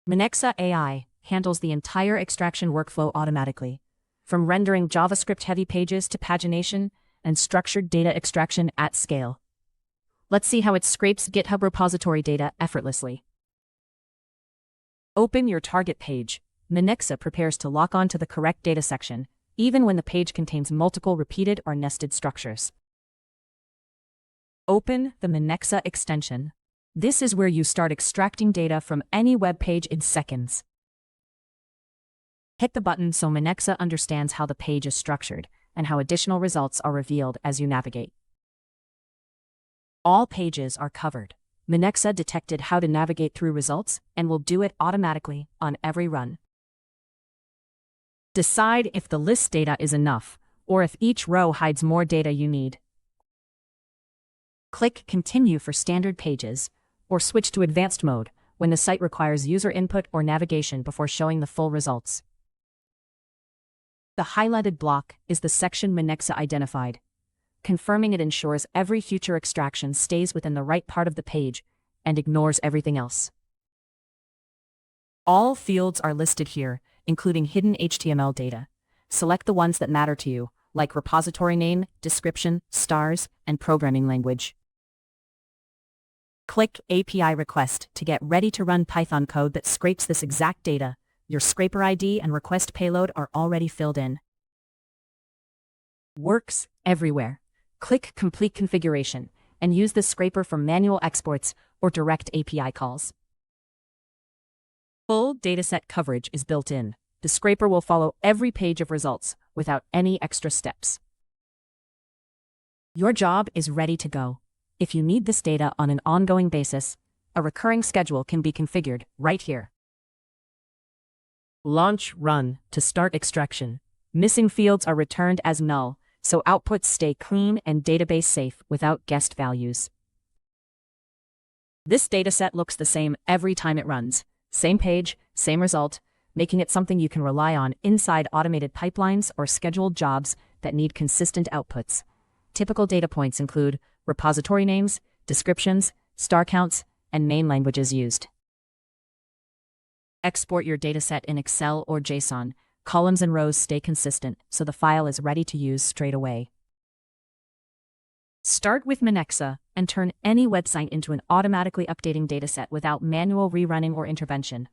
Minexa.ai handles the entire extraction workflow automatically, from rendering JavaScript-heavy pages to pagination and structured data extraction at scale. Let's see how it scrapes GitHub repository data effortlessly. Open your target page. Minexa prepares to lock on to the correct data section, even when the page contains multiple repeated or nested structures. Open the Minexa extension. This is where you start extracting data from any web page in seconds. Hit the button so Minexa understands how the page is structured and how additional results are revealed as you navigate. All pages are covered. Minexa detected how to navigate through results and will do it automatically on every run. Decide if the list data is enough, or if each row hides more data you need. Click Continue for standard pages, or switch to advanced mode when the site requires user input or navigation before showing the full results. The highlighted block is the section Minexa identified. Confirming it ensures every future extraction stays within the right part of the page and ignores everything else. All fields are listed here, including hidden HTML data. Select the ones that matter to you, like repository name, description, stars, and programming language. Click API Request to get ready to run Python code that scrapes this exact data. Your scraper ID and request payload are already filled in. Works everywhere. Click Complete Configuration and use the scraper for manual exports or direct API calls. Full dataset coverage is built in. The scraper will follow every page of results without any extra steps. Your job is ready to go. If you need this data on an ongoing basis, a recurring schedule can be configured right here. Launch Run to start extraction. Missing fields are returned as null, so outputs stay clean and database safe without guessed values. This dataset looks the same every time it runs. Same page, same result, making it something you can rely on inside automated pipelines or scheduled jobs that need consistent outputs. Typical data points include repository names, descriptions, star counts, and main languages used. Export your dataset in Excel or JSON. Columns and rows stay consistent, so the file is ready to use straight away. Start with Minexa and turn any website into an automatically updating dataset without manual rerunning or intervention.